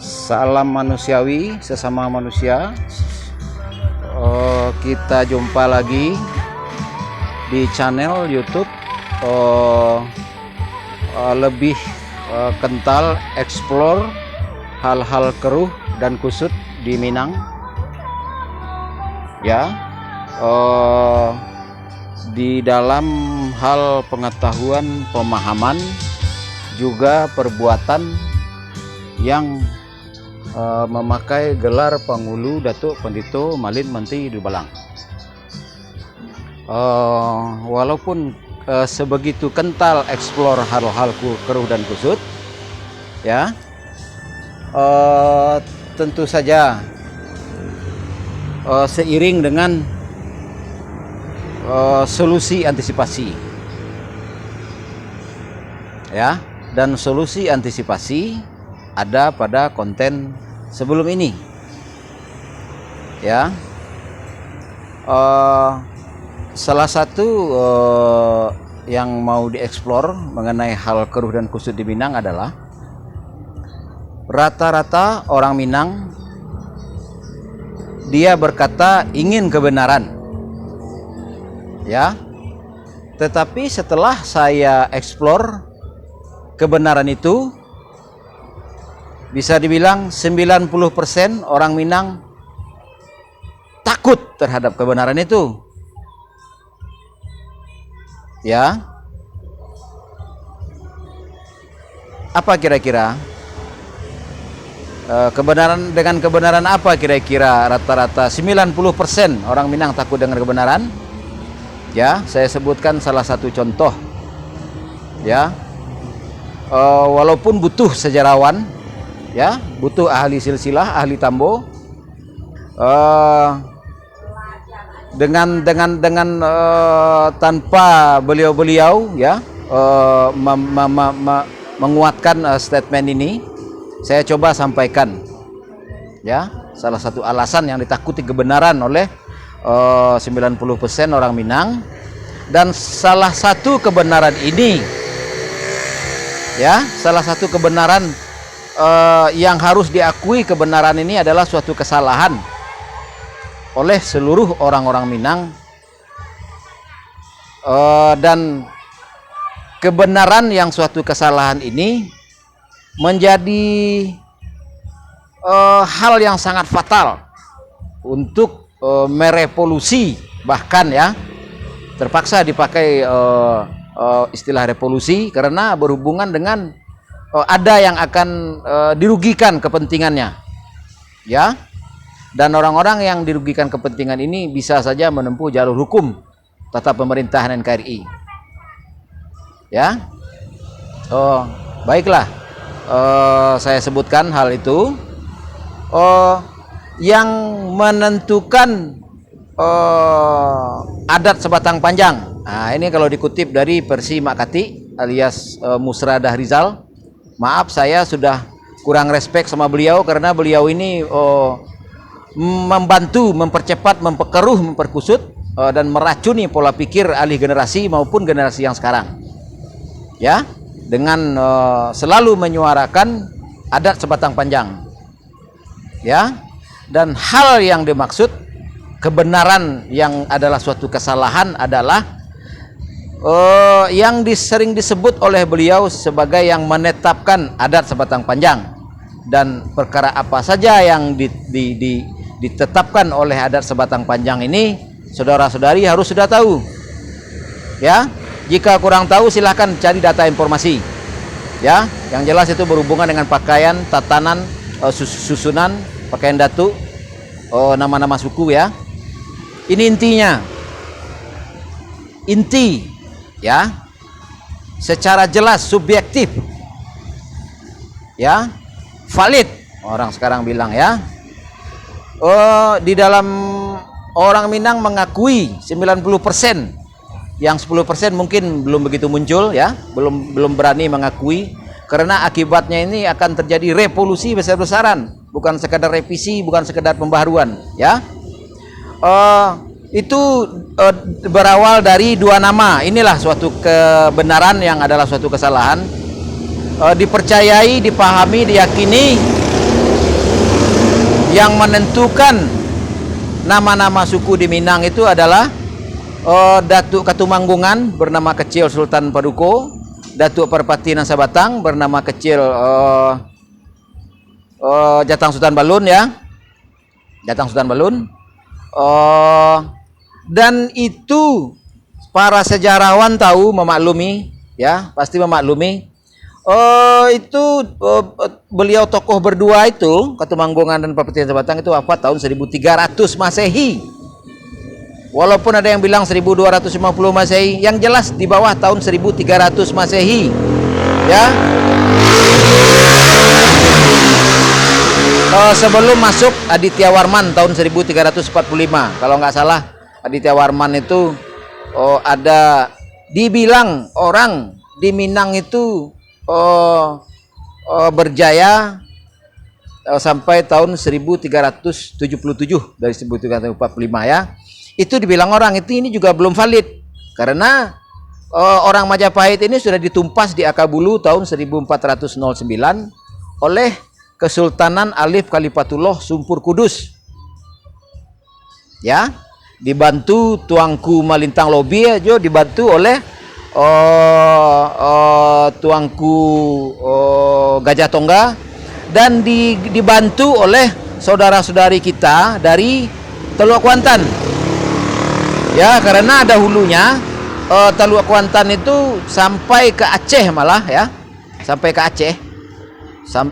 Salam manusiawi, sesama manusia. Kita jumpa lagi di channel YouTube lebih kental explore hal-hal keruh dan kusut di Minang. Ya, di dalam hal pengetahuan, pemahaman, juga perbuatan yang memakai gelar Pangulu Datuk Pendito Malin Menteri Dubalang. Walaupun sebegitu kental eksplor hal-hal keruh dan kusut, ya, tentu saja seiring dengan solusi antisipasi, ya, dan solusi antisipasi ada pada konten sebelum ini, ya. Salah satu yang mau dieksplor mengenai hal keruh dan kusut di Minang adalah rata-rata orang Minang dia berkata ingin kebenaran, ya, tetapi setelah saya eksplor kebenaran itu, bisa dibilang 90% orang Minang takut terhadap kebenaran itu. Ya. Apa kira-kira? Dengan kebenaran apa kira-kira rata-rata 90% orang Minang takut dengan kebenaran? Ya, saya sebutkan salah satu contoh. Ya. Walaupun butuh sejarawan, ya, butuh ahli silsilah, ahli tambo, dengan tanpa beliau-beliau, ya, menguatkan statement ini, saya coba sampaikan, ya, salah satu alasan yang ditakuti kebenaran oleh 90% orang Minang, dan salah satu kebenaran ini, ya, salah satu kebenaran yang harus diakui kebenaran ini adalah suatu kesalahan oleh seluruh orang-orang Minang, dan kebenaran yang suatu kesalahan ini menjadi hal yang sangat fatal untuk merevolusi, bahkan, ya, terpaksa dipakai istilah revolusi karena berhubungan dengan ada yang akan dirugikan kepentingannya, ya, dan orang-orang yang dirugikan kepentingan ini bisa saja menempuh jalur hukum tata pemerintahan NKRI, ya. Baiklah, saya sebutkan hal itu. Yang menentukan adat sebatang panjang, nah, ini kalau dikutip dari Persi Makati alias Musradah Rizal. Maaf, saya sudah kurang respect sama beliau karena beliau ini membantu, mempercepat, memperkeruh, memperkusut, dan meracuni pola pikir alih generasi maupun generasi yang sekarang, ya, dengan selalu menyuarakan adat sebatang panjang, ya, dan hal yang dimaksud kebenaran yang adalah suatu kesalahan adalah yang sering disebut oleh beliau sebagai yang menetapkan adat sebatang panjang, dan perkara apa saja yang ditetapkan oleh adat sebatang panjang ini, saudara-saudari harus sudah tahu, ya. Jika kurang tahu silahkan cari data informasi, ya. Yang jelas itu berhubungan dengan pakaian, tatanan, susunan pakaian datuk, nama-nama suku, ya. Ini intinya, inti, ya, secara jelas subjektif, ya, valid orang sekarang bilang, ya. Di dalam orang Minang mengakui 90%, yang 10% mungkin belum begitu muncul, ya, belum berani mengakui karena akibatnya ini akan terjadi revolusi besar-besaran, bukan sekedar revisi, bukan sekedar pembaharuan, ya. Itu berawal dari dua nama. Inilah suatu kebenaran yang adalah suatu kesalahan, dipercayai, dipahami, diyakini yang menentukan nama-nama suku di Minang itu adalah Datuk Katumanggungan bernama kecil Sultan Paduko, Datuk Parpati Nasabatang bernama kecil Jatang Sultan Balun, ya, Jatang Sultan Balun. Dan itu para sejarawan tahu, memaklumi, ya, pasti memaklumi. Beliau tokoh berdua itu, Katumanggungan dan Parpati Nasabatang, itu wafat tahun 1300 Masehi. Walaupun ada yang bilang 1250 Masehi, yang jelas di bawah tahun 1300 Masehi. Ya. Sebelum masuk Aditya Warman tahun 1345. Kalau nggak salah, Aditya Warman itu ada dibilang orang di Minang itu berjaya sampai tahun 1377 dari 1345, ya. Itu dibilang orang itu, ini juga belum valid karena orang Majapahit ini sudah ditumpas di Akabulu tahun 1409 oleh Kesultanan Alif Khalifatullah Sumpur Kudus, ya, dibantu Tuanku Malintang Lobi, aja dibantu oleh Tuanku Gajah Tongga, dan dibantu oleh saudara-saudari kita dari Teluk Kuantan. Ya, karena ada hulunya. Teluk Kuantan itu sampai ke Aceh malah, ya. Sampai ke Aceh.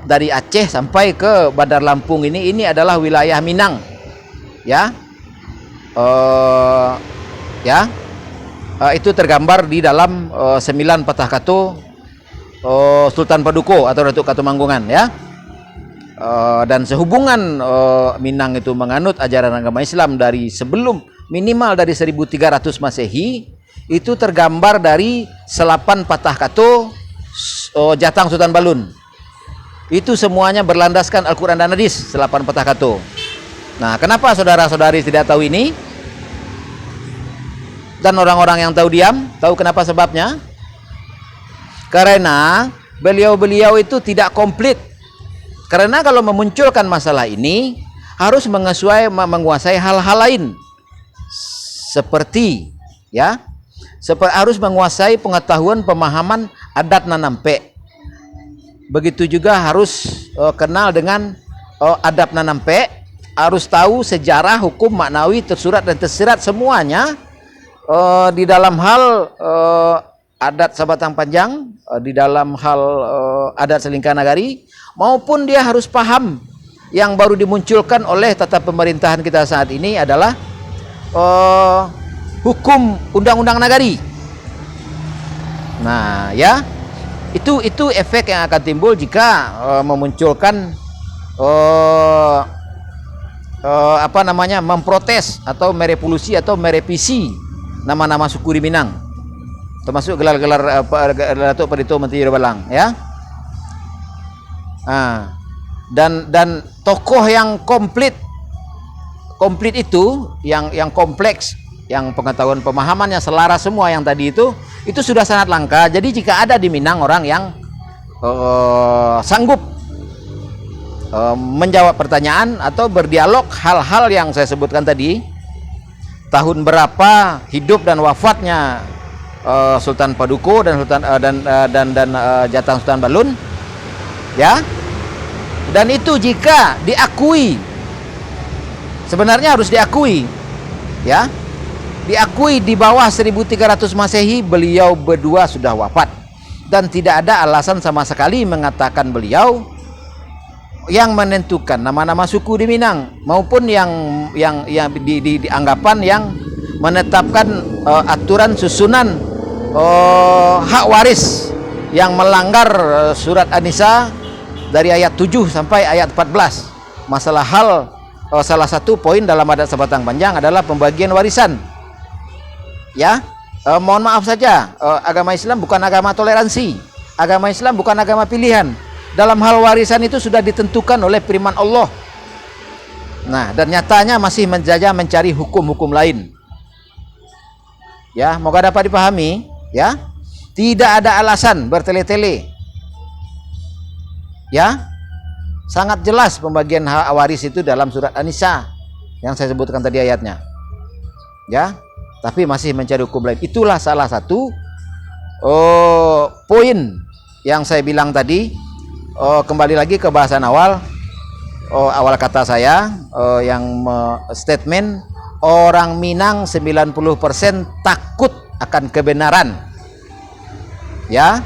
Dari Aceh sampai ke Bandar Lampung ini adalah wilayah Minang. Ya. Itu tergambar di dalam 9 Patah Kato Sultan Paduko atau Datuk Katumanggungan, ya. Dan sehubungan Minang itu menganut ajaran agama Islam dari sebelum, minimal dari 1300 Masehi, itu tergambar dari Selapan Patah Kato Jatang Sultan Balun. Itu semuanya berlandaskan Al-Quran dan Hadis, Selapan Patah Kato. Nah, kenapa saudara-saudari tidak tahu ini? Dan orang-orang yang tahu diam, tahu kenapa sebabnya? Karena beliau-beliau itu tidak komplit. Karena kalau memunculkan masalah ini harus menguasai hal-hal lain. Seperti, ya, harus menguasai pengetahuan pemahaman adat Nanampe. Begitu juga harus kenal dengan adab Nanampe, harus tahu sejarah, hukum, maknawi, tersurat dan tersirat semuanya di dalam hal adat Sabatang Panjang, di dalam hal adat Selingkah Nagari, maupun dia harus paham yang baru dimunculkan oleh tata pemerintahan kita saat ini adalah hukum undang-undang nagari. Nah, ya, itu efek yang akan timbul jika memunculkan memprotes atau merevolusi atau merevisi nama-nama suku di Minang, termasuk gelar-gelar Datuk Padito Menteri Balang, ya. Dan tokoh yang komplit itu, yang kompleks, yang pengetahuan pemahamannya selaras semua yang tadi itu sudah sangat langka. Jadi jika ada di Minang orang yang sanggup menjawab pertanyaan atau berdialog hal-hal yang saya sebutkan tadi, tahun berapa hidup dan wafatnya Sultan Paduko dan Jatang Sultan Balun, ya, dan itu jika diakui, sebenarnya harus diakui, ya, diakui di bawah 1300 Masehi beliau berdua sudah wafat, dan tidak ada alasan sama sekali mengatakan beliau yang menentukan nama-nama suku di Minang maupun yang dianggapan yang menetapkan aturan susunan hak waris yang melanggar surat An-Nisa dari ayat 7 sampai ayat 14. Masalah hal salah satu poin dalam adat Sabatang Panjang adalah pembagian warisan. Ya, mohon maaf saja, agama Islam bukan agama toleransi. Agama Islam bukan agama pilihan. Dalam hal warisan itu sudah ditentukan oleh firman Allah. Nah, dan nyatanya masih menjajah mencari hukum-hukum lain. Ya, moga dapat dipahami, ya. Tidak ada alasan bertele-tele. Ya. Sangat jelas pembagian hak waris itu dalam surat An-Nisa yang saya sebutkan tadi ayatnya. Ya, tapi masih mencari hukum lain. Itulah salah satu poin yang saya bilang tadi. Kembali lagi ke bahasan awal. Awal kata saya yang statement orang Minang 90% takut akan kebenaran. Ya.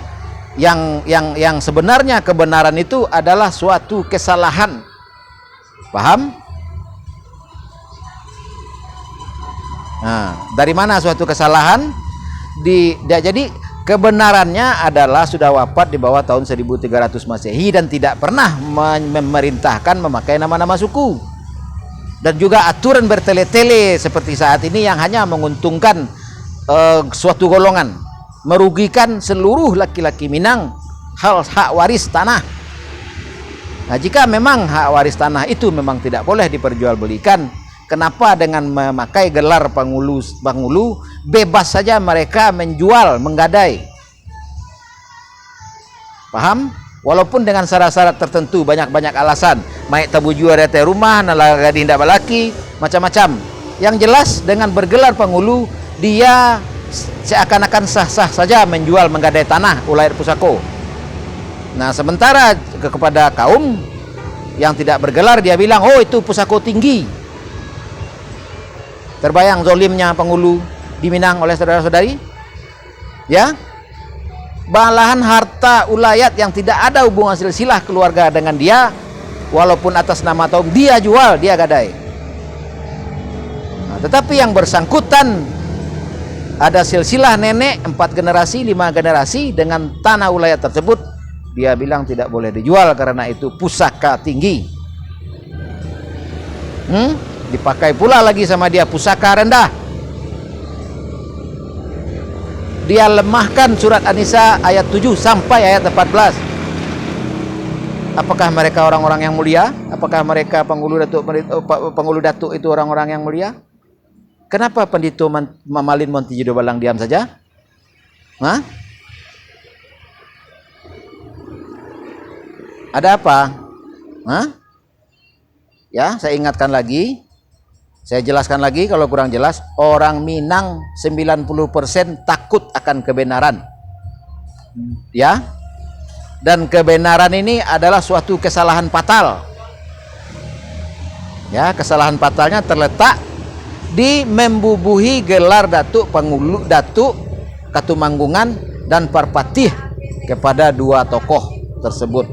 Yang sebenarnya kebenaran itu adalah suatu kesalahan. Paham? Nah, dari mana suatu kesalahan? Jadi kebenarannya adalah sudah wafat di bawah tahun 1300 Masehi dan tidak pernah memerintahkan memakai nama-nama suku. Dan juga aturan bertele-tele seperti saat ini yang hanya menguntungkan suatu golongan, merugikan seluruh laki-laki Minang hak waris tanah. Nah, jika memang hak waris tanah itu memang tidak boleh diperjualbelikan, kenapa dengan memakai gelar Pangulu bebas saja mereka menjual, menggadai? Paham? Walaupun dengan syarat-syarat tertentu, banyak-banyak alasan, maik tabu jual dari rumah, nalaga dindak balaki, macam-macam. Yang jelas dengan bergelar Pangulu, dia seakan-akan sah-sah saja menjual, menggadai tanah ulayat pusako. Nah, sementara kepada kaum yang tidak bergelar, dia bilang, oh itu pusako tinggi. Terbayang zolimnya Pangulu di Minang oleh saudara-saudari? Ya, malahan harta ulayat yang tidak ada hubungan silsilah keluarga dengan dia, walaupun atas nama kaum, dia jual, dia gadai. Nah, tetapi yang bersangkutan ada silsilah nenek 4 generasi, 5 generasi dengan tanah ulayat tersebut, dia bilang tidak boleh dijual karena itu pusaka tinggi. Dipakai pula lagi sama dia pusaka rendah. Dia lemahkan surat An-Nisa ayat 7 sampai ayat 14. Apakah mereka orang-orang yang mulia? Apakah mereka penghulu datuk itu orang-orang yang mulia? Kenapa Pendito Mamalin Montijido Balang diam saja? Hah? Ada apa? Hah? Ya, saya ingatkan lagi. Saya jelaskan lagi kalau kurang jelas. Orang Minang 90% takut akan kebenaran. Ya. Dan kebenaran ini adalah suatu kesalahan fatal. Ya, kesalahan fatalnya terletak di membubuhi gelar datuk Pangulu, datuk Katumanggungan dan Parpatih kepada 2 tokoh tersebut.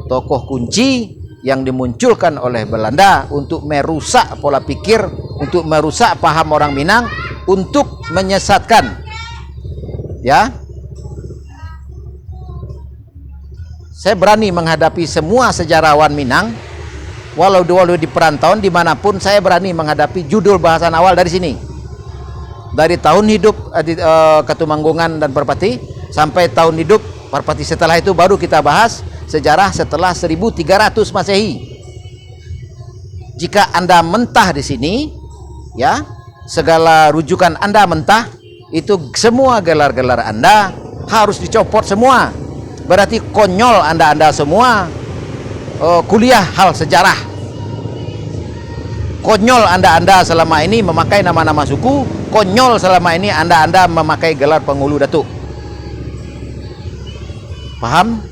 Tokoh kunci yang dimunculkan oleh Belanda untuk merusak pola pikir, untuk merusak paham orang Minang, untuk menyesatkan. Ya. Saya berani menghadapi semua sejarawan Minang, walau di perantauan dimanapun, saya berani menghadapi judul bahasan awal dari sini. Dari tahun hidup Katumanggungan dan Parpati sampai tahun hidup Parpati. Setelah itu baru kita bahas sejarah setelah 1300 Masehi. Jika Anda mentah di sini, ya, segala rujukan Anda mentah, itu semua gelar-gelar Anda harus dicopot semua. Berarti konyol Anda semua kuliah hal sejarah. Konyol Anda selama ini memakai nama-nama suku, konyol selama ini Anda memakai gelar Pangulu datuk. Paham?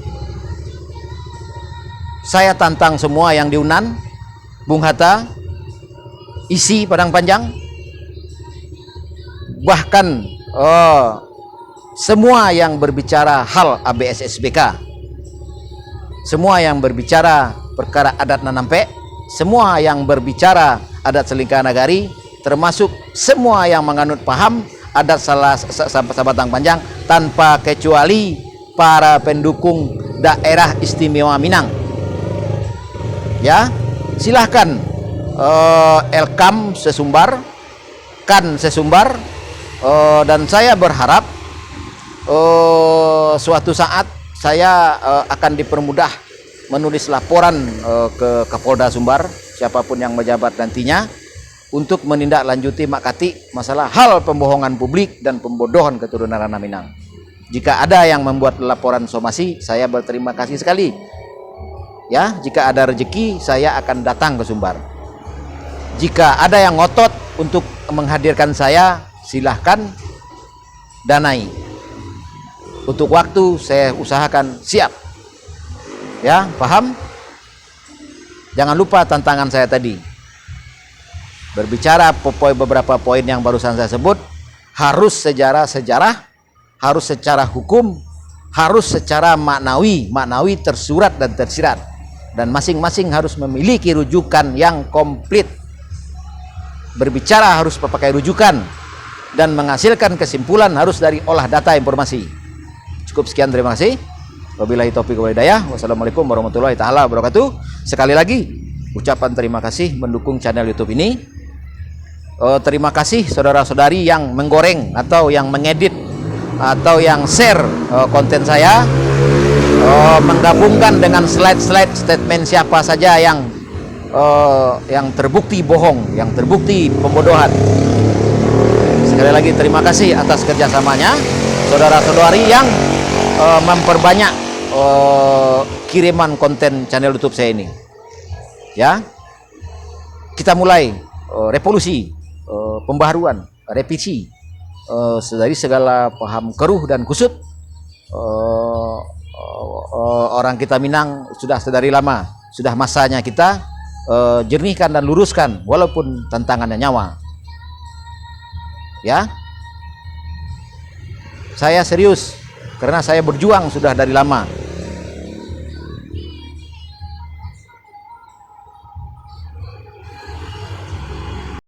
Saya tantang semua yang di Unan, Bung Hatta, isi Padang Panjang, bahkan semua yang berbicara hal ABSSBK, semua yang berbicara perkara adat Nanampe, semua yang berbicara adat Selingkah Nagari, termasuk semua yang menganut paham adat Sabatang Panjang, tanpa kecuali para pendukung daerah istimewa Minang. Ya, silahkan Elkam sesumbar, kan sesumbar, dan saya berharap suatu saat saya akan dipermudah menulis laporan ke Kapolda Sumbar, siapapun yang menjabat nantinya, untuk menindaklanjuti Makati masalah hal pembohongan publik dan pembodohan keturunan Ranah Minang. Jika ada yang membuat laporan somasi, saya berterima kasih sekali. Ya, jika ada rezeki saya akan datang ke Sumbar. Jika ada yang ngotot untuk menghadirkan saya, silahkan danai. Untuk waktu saya usahakan siap. Ya, paham? Jangan lupa tantangan saya tadi. Berbicara beberapa poin yang barusan saya sebut, harus sejarah, harus secara hukum, harus secara maknawi tersurat dan tersirat. Dan masing-masing harus memiliki rujukan yang komplit. Berbicara harus pakai rujukan, dan menghasilkan kesimpulan harus dari olah data informasi. Cukup sekian, terima kasih. Wabillahi taufiq wal hidayah. Wassalamualaikum warahmatullahi taala wabarakatuh. Sekali lagi ucapan terima kasih mendukung channel YouTube ini. Terima kasih saudara-saudari yang menggoreng atau yang mengedit atau yang share konten saya, menggabungkan dengan slide-slide statement siapa saja yang terbukti bohong, yang terbukti pembodohan. Sekali lagi terima kasih atas kerjasamanya saudara-saudari yang memperbanyak kiriman konten channel YouTube saya ini. Ya, kita mulai revolusi, pembaharuan, revisi dari segala paham keruh dan kusut. Orang kita Minang sudah sedari lama, sudah masanya kita jernihkan dan luruskan walaupun tantangannya nyawa. Ya, saya serius karena saya berjuang sudah dari lama.